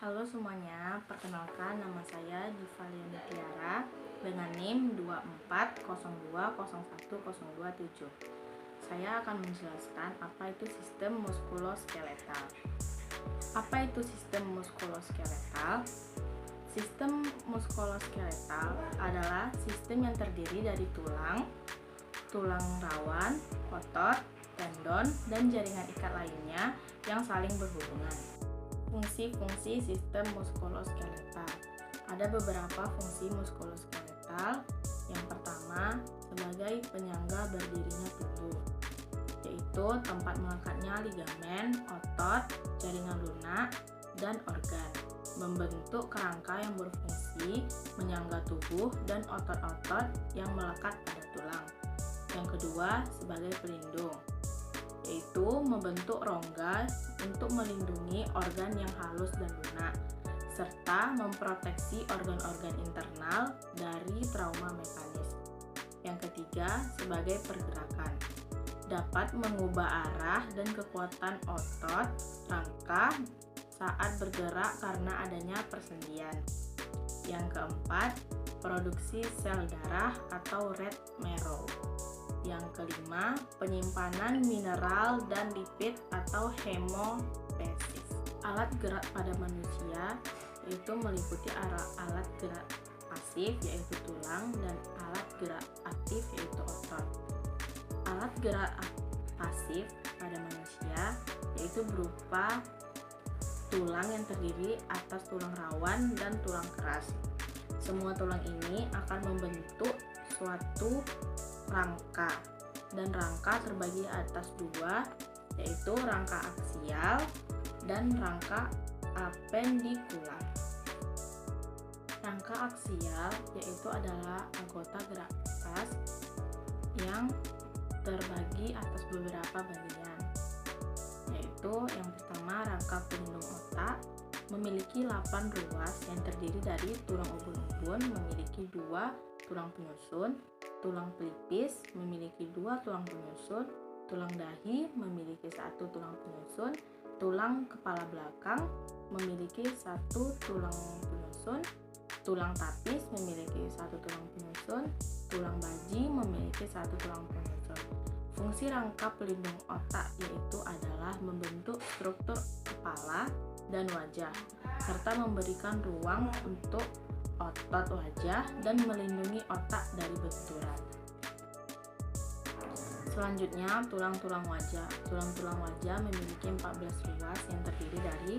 Halo semuanya, perkenalkan nama saya Divaliani Tiara dengan NIM 2402010227. Saya akan menjelaskan apa itu sistem muskuloskeletal. Apa itu sistem muskuloskeletal? Sistem muskuloskeletal adalah sistem yang terdiri dari tulang rawan, otot, tendon, dan jaringan ikat lainnya yang saling berhubungan. Fungsi-fungsi sistem muskuloskeletal. Ada beberapa fungsi muskuloskeletal. Yang pertama, sebagai penyangga berdirinya tubuh, yaitu tempat melekatnya ligamen, otot, jaringan lunak, dan organ. Membentuk kerangka yang berfungsi menyangga tubuh dan otot-otot yang melekat pada tulang. Yang kedua, sebagai pelindung, yaitu membentuk rongga untuk melindungi organ yang halus dan lunak, serta memproteksi organ-organ internal dari trauma mekanis. Yang ketiga, sebagai pergerakan, dapat mengubah arah dan kekuatan otot rangka saat bergerak karena adanya persendian. Yang keempat, produksi sel darah atau red marrow. Yang kelima, penyimpanan mineral dan lipid atau hemostasis. Alat gerak pada manusia yaitu meliputi alat gerak pasif yaitu tulang dan alat gerak aktif yaitu otot. Alat gerak pasif pada manusia yaitu berupa tulang yang terdiri atas tulang rawan dan tulang keras. Semua tulang ini akan membentuk suatu rangka, dan rangka terbagi atas dua, yaitu rangka aksial dan rangka apendikular. Rangka aksial yaitu adalah anggota gerak atas yang terbagi atas beberapa bagian, yaitu yang pertama rangka pelindung otak memiliki 8 ruas yang terdiri dari tulang ubun-ubun memiliki 2 tulang penyusun, tulang pelipis memiliki 2 tulang penyusun, tulang dahi memiliki 1 tulang penyusun, tulang kepala belakang memiliki 1 tulang penyusun, tulang tapis memiliki 1 tulang penyusun, tulang baji memiliki 1 tulang penyusun. Fungsi rangka pelindung otak yaitu adalah membentuk struktur kepala dan wajah, serta memberikan ruang untuk otot wajah dan melindungi otak dari benturan. Selanjutnya, tulang-tulang wajah. Tulang-tulang wajah memiliki 14 ruas yang terdiri dari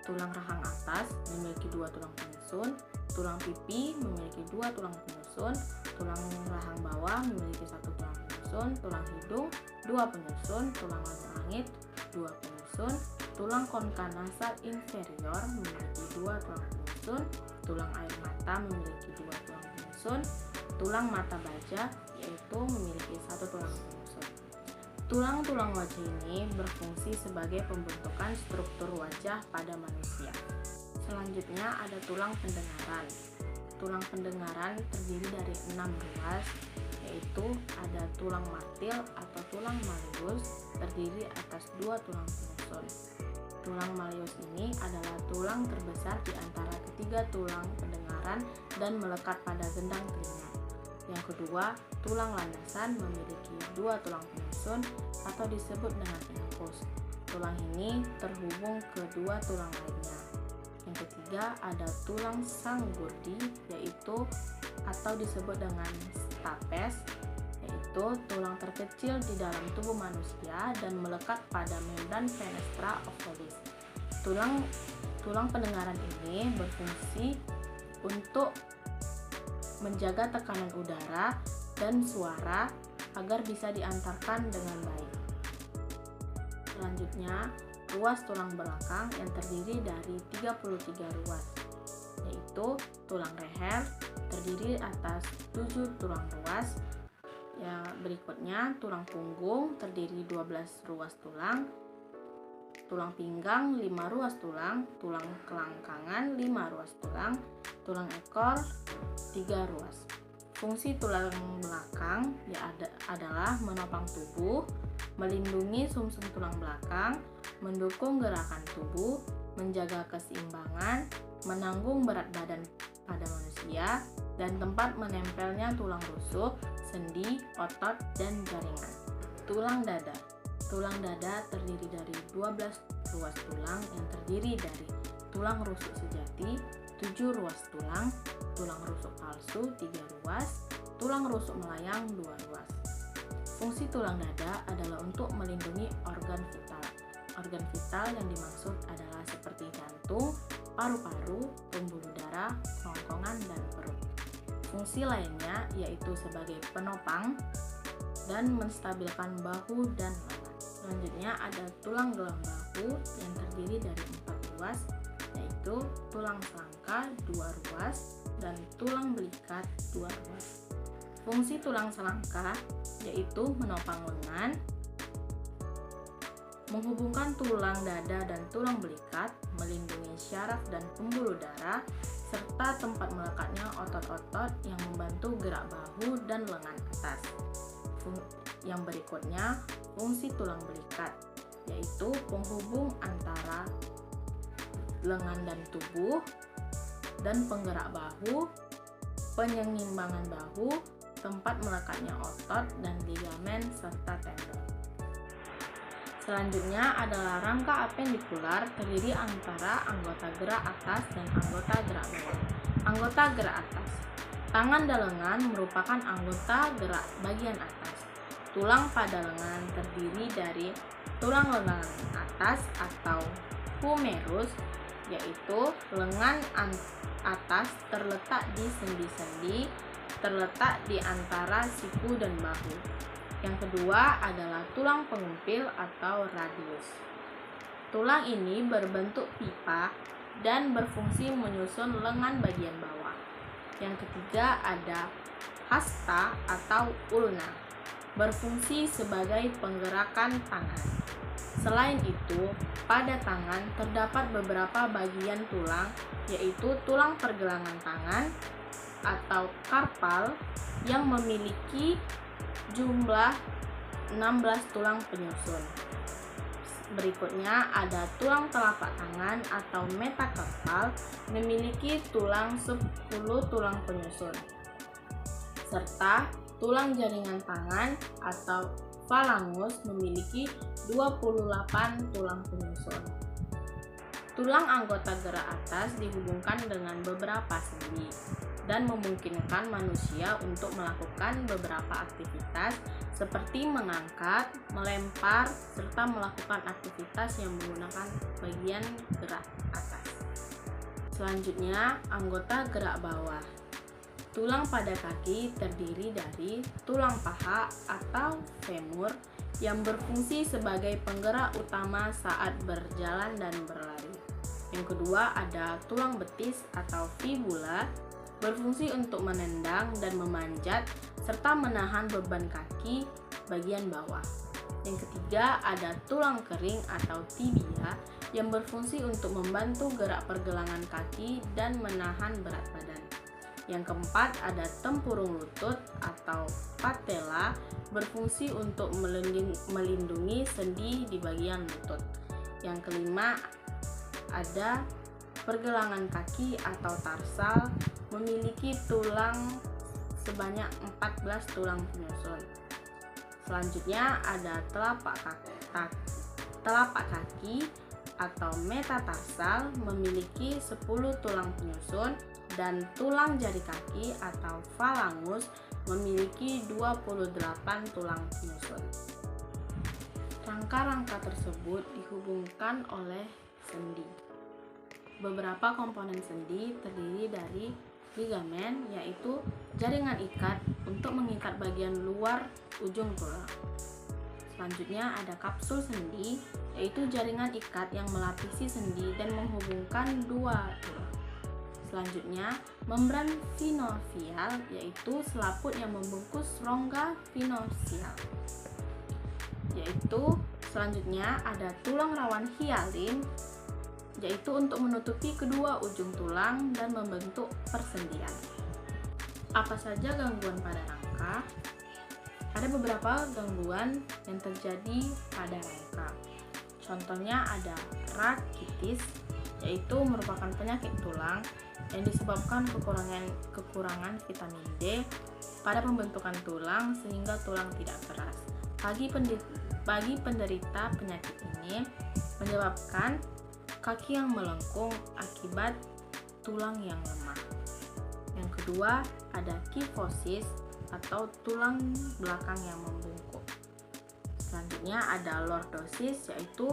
tulang rahang atas memiliki 2 tulang penyusun, tulang pipi memiliki 2 tulang penyusun, tulang rahang bawah memiliki 1 tulang penyusun, tulang hidung 2 penyusun, tulang langit 2 penyusun, tulang konka nasal inferior memiliki 2 tulang penyusun, tulang air mata memiliki 2 tulang penyusun, tulang mata baja yaitu memiliki 1 tulang penyusun. Tulang-tulang wajah ini berfungsi sebagai pembentukan struktur wajah pada manusia. Selanjutnya ada tulang pendengaran. Tulang pendengaran terdiri dari 6 ruas, yaitu ada tulang martil atau tulang malleus terdiri atas 2 tulang penyusun. Tulang malleus ini adalah tulang terbesar di antara ketiga tulang pendengaran dan melekat pada gendang telinga. Yang kedua, tulang landasan memiliki 2 tulang penyusun atau disebut dengan incus. Tulang ini terhubung ke 2 tulang lainnya. Yang ketiga, ada tulang sanggurdi yaitu atau disebut dengan stapes, yaitu tulang terkecil di dalam tubuh manusia dan melekat pada membran fenestra ovolis. Tulang pendengaran ini berfungsi untuk menjaga tekanan udara dan suara agar bisa diantarkan dengan baik. Selanjutnya, ruas tulang belakang yang terdiri dari 33 ruas, yaitu tulang leher terdiri atas 7 tulang ruas. Ya, berikutnya tulang punggung terdiri 12 ruas tulang, tulang pinggang 5 ruas tulang, tulang kelangkangan 5 ruas tulang, tulang ekor 3 ruas. Fungsi tulang belakang adalah menopang tubuh, melindungi sumsum tulang belakang, mendukung gerakan tubuh, menjaga keseimbangan, menanggung berat badan pada manusia, dan tempat menempelnya tulang rusuk, sendi, otot, dan jaringan. Tulang dada. Tulang dada terdiri dari 12 ruas tulang yang terdiri dari tulang rusuk sejati, 7 ruas tulang, tulang rusuk palsu 3 ruas, tulang rusuk melayang 2 ruas. Fungsi tulang dada adalah untuk melindungi organ vital. Organ vital yang dimaksud adalah seperti jantung, paru-paru, pembuluh darah, kerongkongan, dan perut. Fungsi lainnya yaitu sebagai penopang dan menstabilkan bahu dan lengan. Selanjutnya ada tulang gelang bahu yang terdiri dari 4 ruas, yaitu tulang selangka 2 ruas dan tulang belikat 2 ruas. Fungsi tulang selangka yaitu menopang lengan, menghubungkan tulang dada dan tulang belikat, melindungi syaraf dan pembuluh darah, serta tempat melekatnya otot-otot yang membantu gerak bahu dan lengan atas. Yang berikutnya, fungsi tulang belikat, yaitu penghubung antara lengan dan tubuh, dan penggerak bahu, penyeimbangan bahu, tempat melekatnya otot dan ligamen serta tendon. Selanjutnya adalah rangka apendikular terdiri antara anggota gerak atas dan anggota gerak bawah. Anggota gerak atas. Tangan dan lengan merupakan anggota gerak bagian atas. Tulang pada lengan terdiri dari tulang lengan atas atau humerus, yaitu lengan atas terletak di sendi-sendi, terletak di antara siku dan bahu. Yang kedua adalah tulang pengumpil atau radius. Tulang ini berbentuk pipa dan berfungsi menyusun lengan bagian bawah. Yang ketiga ada hasta atau ulna, berfungsi sebagai penggerakan tangan. Selain itu, pada tangan terdapat beberapa bagian tulang, yaitu tulang pergelangan tangan atau karpal yang memiliki jumlah 16 tulang penyusun. Berikutnya ada tulang telapak tangan atau metakarpal memiliki tulang 10 tulang penyusun, serta tulang jaringan tangan atau falangus memiliki 28 tulang penyusun. Tulang anggota gerak atas dihubungkan dengan beberapa sendi dan memungkinkan manusia untuk melakukan beberapa aktivitas seperti mengangkat, melempar, serta melakukan aktivitas yang menggunakan bagian gerak atas. Selanjutnya, anggota gerak bawah. Tulang pada kaki terdiri dari tulang paha atau femur yang berfungsi sebagai penggerak utama saat berjalan dan berlari. Yang kedua ada tulang betis atau fibula, berfungsi untuk menendang dan memanjat serta menahan beban kaki bagian bawah. Yang ketiga ada tulang kering atau tibia yang berfungsi untuk membantu gerak pergelangan kaki dan menahan berat badan. Yang keempat ada tempurung lutut atau patella, berfungsi untuk melindungi sendi di bagian lutut. Yang kelima ada pergelangan kaki atau tarsal, memiliki tulang sebanyak 14 tulang penyusun. Selanjutnya ada telapak kaki atau metatarsal, memiliki 10 tulang penyusun, dan tulang jari kaki atau falangus memiliki 28 tulang penyusun. Rangka-rangka tersebut dihubungkan oleh sendi. Beberapa komponen sendi terdiri dari ligamen, yaitu jaringan ikat untuk mengikat bagian luar ujung tulang. Selanjutnya ada kapsul sendi, yaitu jaringan ikat yang melapisi sendi dan menghubungkan dua tulang. Selanjutnya, membran sinovial, yaitu selaput yang membungkus rongga sinovial. Selanjutnya ada tulang rawan hialin, yaitu untuk menutupi kedua ujung tulang dan membentuk persendian. Apa saja gangguan pada rangka? Ada beberapa gangguan yang terjadi pada rangka. Contohnya ada rakitis, yaitu merupakan penyakit tulang yang disebabkan kekurangan vitamin D pada pembentukan tulang sehingga tulang tidak keras. Bagi penderita penyakit ini menyebabkan kaki yang melengkung akibat tulang yang lemah. Yang kedua ada kifosis atau tulang belakang yang membungkuk. Selanjutnya ada lordosis, yaitu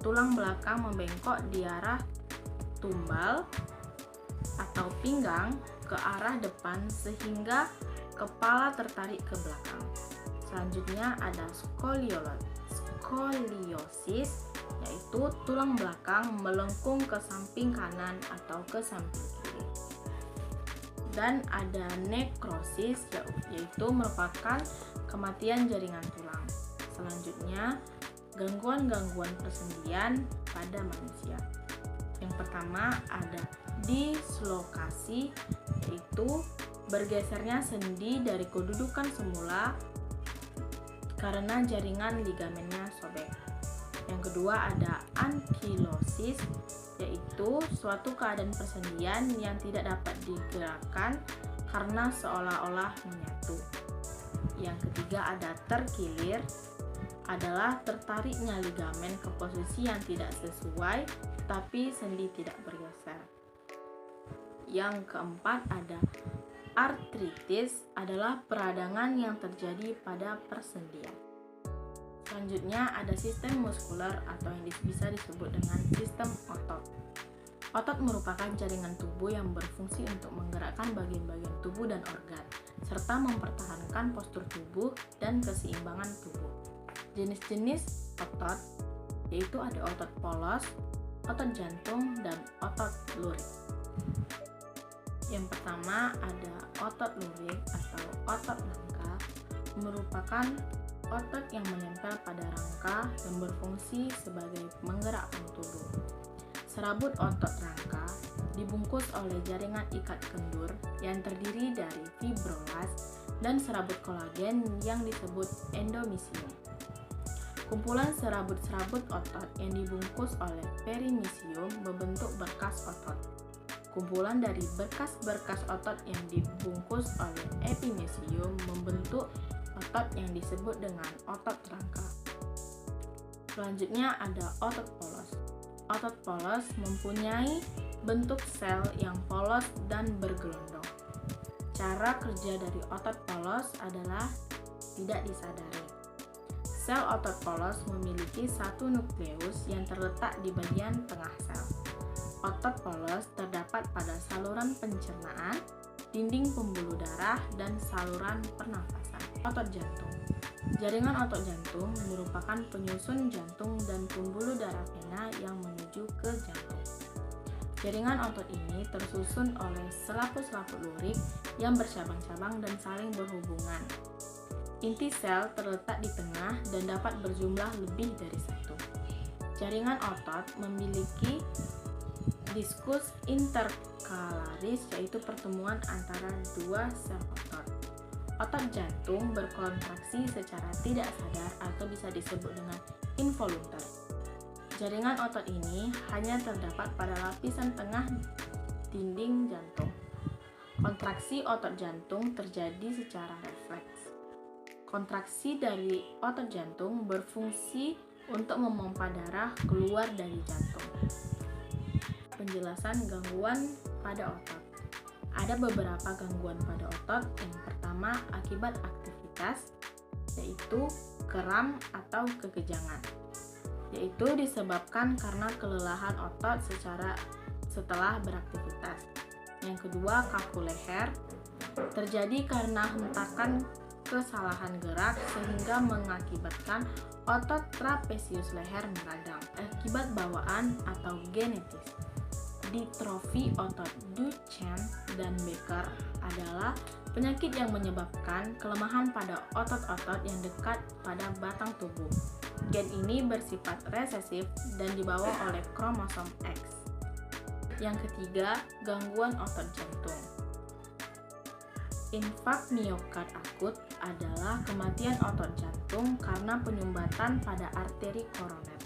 tulang belakang membengkok di arah tumbal atau pinggang ke arah depan sehingga kepala tertarik ke belakang. Selanjutnya ada skoliosis, yaitu tulang belakang melengkung ke samping kanan atau ke samping kiri. Dan ada nekrosis, yaitu merupakan kematian jaringan tulang. Selanjutnya, gangguan-gangguan persendian pada manusia. Yang pertama ada dislokasi, yaitu bergesernya sendi dari kedudukan semula karena jaringan ligamennya sobek. Yang kedua ada ankilosis, yaitu suatu keadaan persendian yang tidak dapat digerakkan karena seolah-olah menyatu. Yang ketiga ada terkilir, adalah tertariknya ligamen ke posisi yang tidak sesuai tapi sendi tidak bergeser. Yang keempat ada artritis, adalah peradangan yang terjadi pada persendian. Selanjutnya ada sistem muskuler atau yang bisa disebut dengan sistem otot. Otot merupakan jaringan tubuh yang berfungsi untuk menggerakkan bagian-bagian tubuh dan organ, serta mempertahankan postur tubuh dan keseimbangan tubuh. Jenis-jenis otot yaitu ada otot polos, otot jantung, dan otot lurik. Yang pertama ada otot lurik atau otot rangka, merupakan otot yang menempel pada rangka dan berfungsi sebagai menggerakkan tubuh. Serabut otot rangka dibungkus oleh jaringan ikat kendur yang terdiri dari fibrolas dan serabut kolagen yang disebut endomisium. Kumpulan serabut-serabut otot yang dibungkus oleh perimisium membentuk berkas otot. Kumpulan dari berkas-berkas otot yang dibungkus oleh epimisium membentuk otot yang disebut dengan otot rangka. Selanjutnya ada otot polos. Otot polos mempunyai bentuk sel yang polos dan bergelondong. Cara kerja dari otot polos adalah tidak disadari. Sel otot polos memiliki satu nukleus yang terletak di bagian tengah sel. Otot polos terdapat pada saluran pencernaan, dinding pembuluh darah, dan saluran pernafasan. Otot jantung. Jaringan otot jantung merupakan penyusun jantung dan pembuluh darah vena yang menuju ke jantung. Jaringan otot ini tersusun oleh selaput-selaput lurik yang bercabang-cabang dan saling berhubungan. Inti sel terletak di tengah dan dapat berjumlah lebih dari satu. Jaringan otot memiliki diskus interkalaris, yaitu pertemuan antara dua sel otot. Otot jantung berkontraksi secara tidak sadar atau bisa disebut dengan involuntar. Jaringan otot ini hanya terdapat pada lapisan tengah dinding jantung. Kontraksi otot jantung terjadi secara refleks. Kontraksi dari otot jantung berfungsi untuk memompa darah keluar dari jantung. Penjelasan gangguan pada otot. Ada beberapa gangguan pada otot. Yang pertama akibat aktivitas, yaitu kram atau kekejangan, yaitu disebabkan karena kelelahan otot setelah beraktivitas. Yang kedua kaku leher, terjadi karena hentakan kesalahan gerak sehingga mengakibatkan otot trapesius leher meradang akibat bawaan atau genetis. Ditrofi otot Duchenne dan Becker adalah penyakit yang menyebabkan kelemahan pada otot-otot yang dekat pada batang tubuh. Gen ini bersifat resesif dan dibawa oleh kromosom X. Yang ketiga, gangguan otot jantung. Infak miokard akut adalah kematian otot jantung karena penyumbatan pada arteri koroner.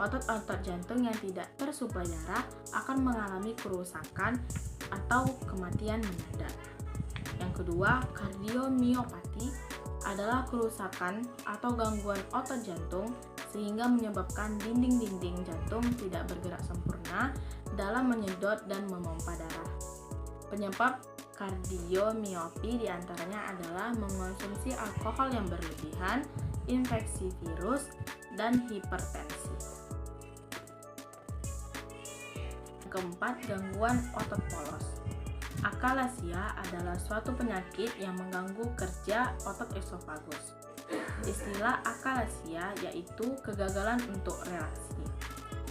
otot-otot jantung yang tidak tersuplai darah akan mengalami kerusakan atau kematian mendadak. Yang kedua, kardiomiopati adalah kerusakan atau gangguan otot jantung sehingga menyebabkan dinding-dinding jantung tidak bergerak sempurna dalam menyedot dan memompa darah. Penyebab kardiomiopi diantaranya adalah mengonsumsi alkohol yang berlebihan, infeksi virus, dan hipertensi. Keempat, gangguan otot polos. Akalasia adalah suatu penyakit yang mengganggu kerja otot esofagus. Istilah akalasia yaitu kegagalan untuk relaksi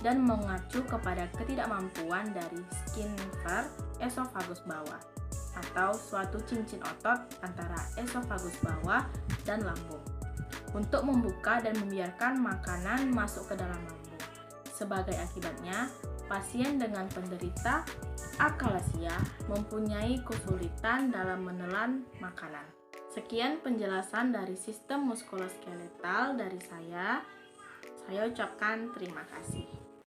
dan mengacu kepada ketidakmampuan dari sphincter esofagus bawah atau suatu cincin otot antara esofagus bawah dan lambung untuk membuka dan membiarkan makanan masuk ke dalam lambung. Sebagai akibatnya, pasien dengan penderita akalasia mempunyai kesulitan dalam menelan makanan. Sekian penjelasan dari sistem muskuloskeletal dari saya. Saya ucapkan terima kasih.